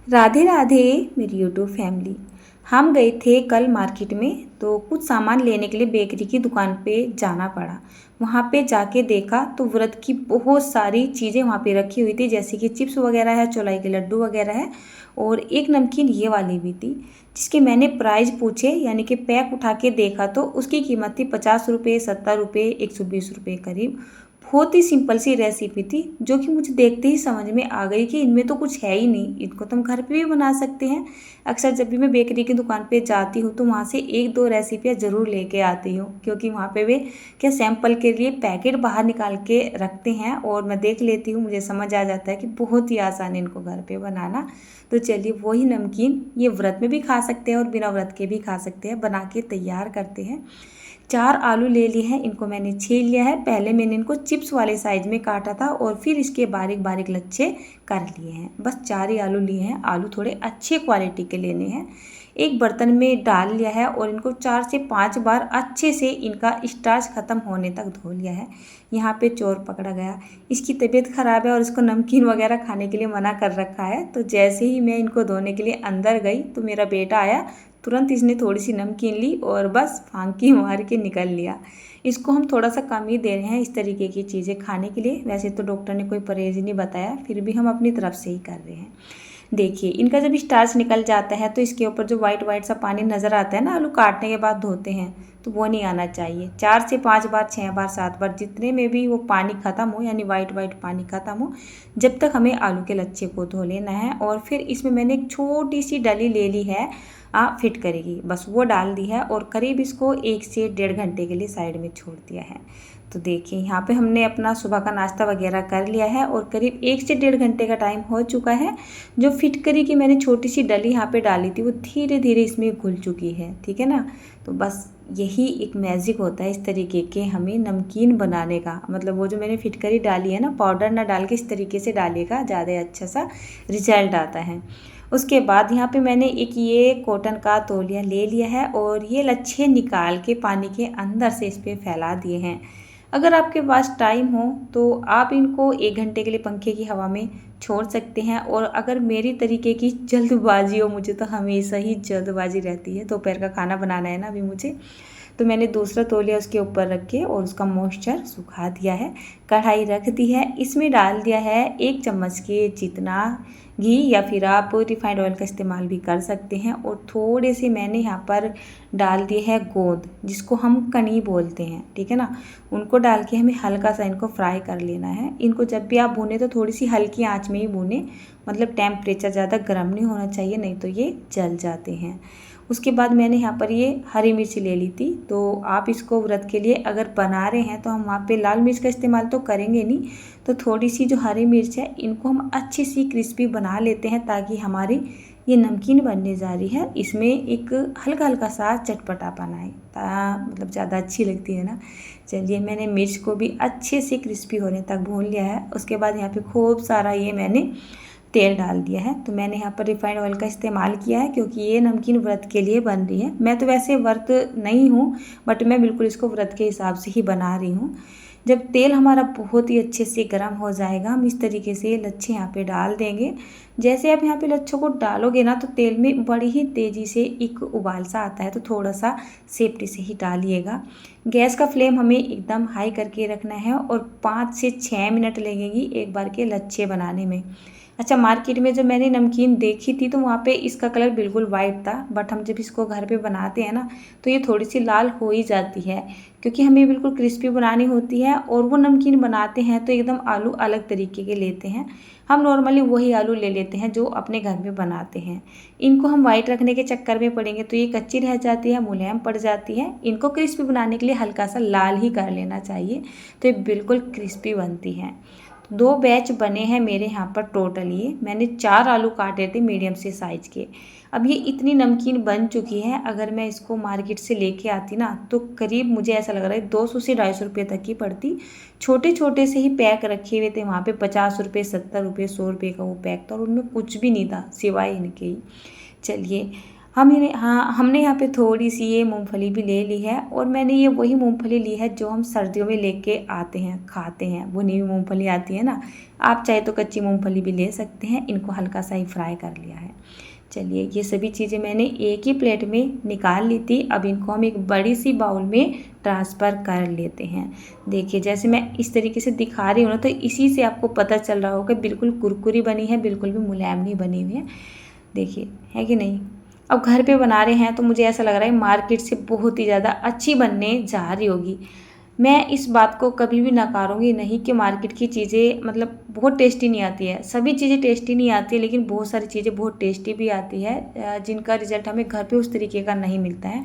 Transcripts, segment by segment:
राधे राधे मेरी YouTube family. हम गए थे कल मार्केट में, तो कुछ सामान लेने के लिए बेकरी की दुकान पे जाना पड़ा। वहाँ पे जाके देखा तो व्रत की बहुत सारी चीज़ें वहाँ पे रखी हुई थी, जैसे कि चिप्स वगैरह है, चौलाई के लड्डू वगैरह है, और एक नमकीन ये वाली भी थी, जिसके मैंने प्राइस पूछे यानी कि पैक उठा के देखा तो उसकी कीमत थी 50 रुपये, 70 रुपये, 120 रुपये करीब। बहुत ही सिंपल सी रेसिपी थी, जो कि मुझे देखते ही समझ में आ गई कि इनमें तो कुछ है ही नहीं, इनको तो हम घर पे भी बना सकते हैं। अक्सर जब भी मैं बेकरी की दुकान पे जाती हूँ तो वहाँ से एक दो रेसिपियाँ ज़रूर लेके आती हूँ, क्योंकि वहाँ पे वे क्या सैंपल के लिए पैकेट बाहर निकाल के रखते हैं और मैं देख लेती हूँ, मुझे समझ आ जाता है कि बहुत ही आसान है इनको घर पे बनाना। तो चलिए वही नमकीन ये व्रत में भी खा सकते हैं और बिना व्रत के भी खा सकते हैं, बना के तैयार करते हैं। 4 आलू ले लिए हैं, इनको मैंने छील लिया है। पहले मैंने इनको चिप्स वाले साइज में काटा था और फिर इसके बारीक बारीक लच्छे कर लिए हैं। बस 4 ही आलू लिए हैं, आलू थोड़े अच्छे क्वालिटी के लेने हैं। एक बर्तन में डाल लिया है और इनको 4 से 5 बार अच्छे से इनका स्टार्च ख़त्म होने तक धो लिया है। यहाँ पे चोर पकड़ा गया, इसकी तबीयत ख़राब है और इसको नमकीन वगैरह खाने के लिए मना कर रखा है। तो जैसे ही मैं इनको धोने के लिए अंदर गई तो मेरा बेटा आया, तुरंत इसने थोड़ी सी नमकीन ली और बस फांकी मार के निकल लिया। इसको हम थोड़ा सा कम ही दे रहे हैं इस तरीके की चीज़ें खाने के लिए। वैसे तो डॉक्टर ने कोई परहेज ही नहीं बताया, फिर भी हम अपनी तरफ से ही कर रहे हैं। देखिए इनका जब स्टार्च निकल जाता है तो इसके ऊपर जो वाइट वाइट सा पानी नज़र आता है ना, आलू काटने के बाद धोते हैं, तो वो नहीं आना चाहिए। 4 से 5 बार, 6 बार, 7 बार, जितने में भी वो पानी ख़त्म हो, यानी वाइट वाइट पानी ख़त्म हो, जब तक हमें आलू के लच्छे को धो लेना है। और फिर इसमें मैंने एक छोटी सी डली ले ली है, फिट करेगी, बस वो डाल दी है और करीब इसको 1 से 1.5 घंटे के लिए साइड में छोड़ दिया है। तो देखिए यहाँ पे हमने अपना सुबह का नाश्ता वगैरह कर लिया है और करीब 1 से 1.5 घंटे का टाइम हो चुका है। जो फिटकरी की मैंने छोटी सी डली यहाँ पे डाली थी वो धीरे धीरे इसमें घुल चुकी है, ठीक है ना। तो बस यही एक मैजिक होता है इस तरीके के हमें नमकीन बनाने का। मतलब वो जो मैंने फिटकरी डाली है ना, पाउडर ना डाल के इस तरीके से डालिएगा, ज़्यादा अच्छा सा रिजल्ट आता है। उसके बाद यहाँ पे मैंने एक ये कॉटन का तौलिया ले लिया है और ये लच्छे निकाल के पानी के अंदर से इस पर फैला दिए हैं। अगर आपके पास टाइम हो तो आप इनको 1 घंटे के लिए पंखे की हवा में छोड़ सकते हैं। और अगर मेरी तरीके की जल्दबाजी हो, मुझे तो हमेशा ही जल्दबाजी रहती है, दोपहर का खाना बनाना है ना अभी मुझे, तो मैंने दूसरा तौलिया उसके ऊपर रख के और उसका मॉइस्चर सुखा दिया है। कढ़ाई रख दी है, इसमें डाल दिया है 1 चम्मच के जितना घी, या फिर आप रिफाइंड ऑयल का इस्तेमाल भी कर सकते हैं। और थोड़े से मैंने यहाँ पर डाल दिए है गोंद, जिसको हम कनी बोलते हैं, ठीक है ना। उनको डाल के हमें हल्का सा इनको फ्राई कर लेना है। इनको जब भी आप भूने तो थोड़ी सी हल्की आंच में ही भूने, मतलब टेम्परेचर ज़्यादा गर्म नहीं होना चाहिए, नहीं तो ये जल जाते हैं। उसके बाद मैंने यहाँ पर ये हरी मिर्च ले ली थी। तो आप इसको व्रत के लिए अगर बना रहे हैं तो हम वहाँ पे लाल मिर्च का इस्तेमाल तो करेंगे नहीं, तो थोड़ी सी जो हरी मिर्च है इनको हम अच्छी सी क्रिस्पी बना लेते हैं, ताकि हमारी ये नमकीन बनने जा रही है इसमें एक हल्का हल्का सा चटपटापन आए, मतलब ज़्यादा अच्छी लगती है ना। चलिए मैंने मिर्च को भी अच्छे से क्रिस्पी होने तक भून लिया है। उसके बाद यहाँ पे खूब सारा ये मैंने तेल डाल दिया है। तो मैंने यहाँ पर रिफाइंड ऑयल का इस्तेमाल किया है, क्योंकि ये नमकीन व्रत के लिए बन रही है। मैं तो वैसे व्रत नहीं हूँ, बट मैं बिल्कुल इसको व्रत के हिसाब से ही बना रही हूँ। जब तेल हमारा बहुत ही अच्छे से गर्म हो जाएगा, हम इस तरीके से लच्छे यहाँ पे डाल देंगे। जैसे आप यहाँ पे लच्छों को डालोगे ना, तो तेल में बड़ी ही तेज़ी से एक उबाल सा आता है, तो थोड़ा सा सेफ्टी से ही डालिएगा। गैस का फ्लेम हमें एकदम हाई करके रखना है और 5 से 6 मिनट लगेगी एक बार के लच्छे बनाने में। अच्छा, मार्केट में जो मैंने नमकीन देखी थी तो वहाँ पे इसका कलर बिल्कुल वाइट था, बट हम जब इसको घर पे बनाते हैं ना तो ये थोड़ी सी लाल हो ही जाती है, क्योंकि हमें बिल्कुल क्रिस्पी बनानी होती है। और वो नमकीन बनाते हैं तो एकदम आलू अलग तरीके के लेते हैं। हम नॉर्मली वही आलू ले लेते हैं जो अपने घर में बनाते हैं। इनको हम वाइट रखने के चक्कर में पड़ेंगे तो ये कच्ची रह जाती है, मुलायम पड़ जाती है। इनको क्रिस्पी बनाने के लिए हल्का सा लाल ही कर लेना चाहिए, तो ये बिल्कुल क्रिस्पी बनती हैं। 2 बैच बने हैं मेरे यहाँ पर टोटल। ये मैंने 4 आलू काटे थे मीडियम से साइज़ के। अब ये इतनी नमकीन बन चुकी है, अगर मैं इसको मार्केट से लेके आती ना तो करीब मुझे ऐसा लग रहा है 200 से 250 रुपये तक की पड़ती। छोटे छोटे से ही पैक रखे हुए थे वहाँ पे, 50 रुपये, 70 रुपये, 100 रुपये का वो पैक था और उनमें कुछ भी नहीं था सिवाय इनके ही। चलिए हमने यहाँ पे थोड़ी सी ये मूंगफली भी ले ली है। और मैंने ये वही मूंगफली ली है जो हम सर्दियों में लेके आते हैं, खाते हैं, भुनी हुई मूंगफली आती है ना। आप चाहे तो कच्ची मूंगफली भी ले सकते हैं। इनको हल्का सा ही फ्राई कर लिया है। चलिए ये सभी चीज़ें मैंने एक ही प्लेट में निकाल ली थी। अब इनको हम एक बड़ी सी बाउल में ट्रांसफ़र कर लेते हैं। देखिए जैसे मैं इस तरीके से दिखा रही हूँ ना, तो इसी से आपको पता चल रहा होगा बिल्कुल कुरकुरी बनी है, बिल्कुल भी मुलायम नहीं बनी हुई है। देखिए, है कि नहीं? अब घर पे बना रहे हैं तो मुझे ऐसा लग रहा है मार्केट से बहुत ही ज़्यादा अच्छी बनने जा रही होगी। मैं इस बात को कभी भी नकारूँगी नहीं कि मार्केट की चीज़ें मतलब बहुत टेस्टी नहीं आती है। सभी चीज़ें टेस्टी नहीं आती है, लेकिन बहुत सारी चीज़ें बहुत टेस्टी भी आती है, जिनका रिज़ल्ट हमें घर पे उस तरीके का नहीं मिलता है,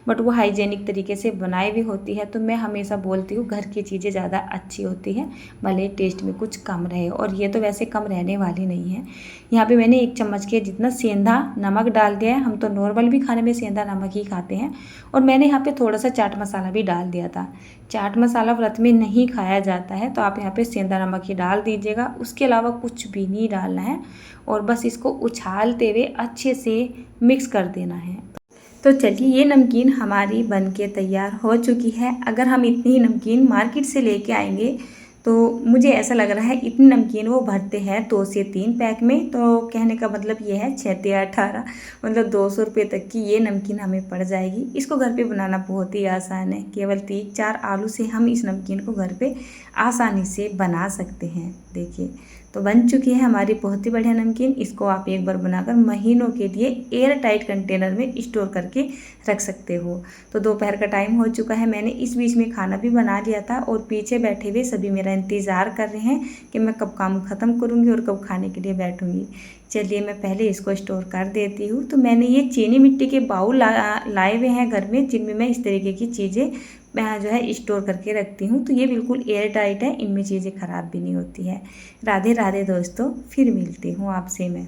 बट वो हाइजीनिक तरीके से बनाई हुई होती है। तो मैं हमेशा बोलती हूँ घर की चीज़ें ज़्यादा अच्छी होती हैं, भले टेस्ट में कुछ कम रहे, और ये तो वैसे कम रहने वाली नहीं है। यहाँ पे मैंने 1 चम्मच के जितना सेंधा नमक डाल दिया है। हम तो नॉर्मल भी खाने में सेंधा नमक ही खाते हैं। और मैंने यहाँ पे थोड़ा सा चाट मसाला भी डाल दिया था। चाट मसाला व्रत में नहीं खाया जाता है, तो आप यहाँ पे सेंधा नमक ही डाल दीजिएगा, उसके अलावा कुछ भी नहीं डालना है। और बस इसको उछालते हुए अच्छे से मिक्स कर देना है। तो चलिए ये नमकीन हमारी बनके तैयार हो चुकी है। अगर हम इतनी नमकीन मार्केट से लेके आएंगे तो मुझे ऐसा लग रहा है इतनी नमकीन वो भरते हैं 2 से 3 पैक में। तो कहने का मतलब ये है 6 या 18 मतलब 200 रुपये तक की ये नमकीन हमें पड़ जाएगी। इसको घर पे बनाना बहुत ही आसान है। केवल 3-4 आलू से हम इस नमकीन को घर पे आसानी से बना सकते हैं। देखिए तो बन चुकी है हमारी बहुत ही बढ़िया नमकीन। इसको आप एक बार बनाकर महीनों के लिए एयर टाइट कंटेनर में स्टोर करके रख सकते हो। तो दोपहर का टाइम हो चुका है, मैंने इस बीच में खाना भी बना लिया था और पीछे बैठे हुए सभी मेरा इंतज़ार कर रहे हैं कि मैं कब काम ख़त्म करूँगी और कब खाने के लिए बैठूँगी। चलिए मैं पहले इसको स्टोर कर देती हूँ। तो मैंने ये चीनी मिट्टी के बाउल लाए हुए हैं घर में, जिनमें मैं इस तरीके की चीज़ें मैं जो है स्टोर करके रखती हूँ। तो ये बिल्कुल एयर टाइट है, इनमें चीज़ें ख़राब भी नहीं होती है। राधे राधे दोस्तों, फिर मिलती हूँ आपसे मैं।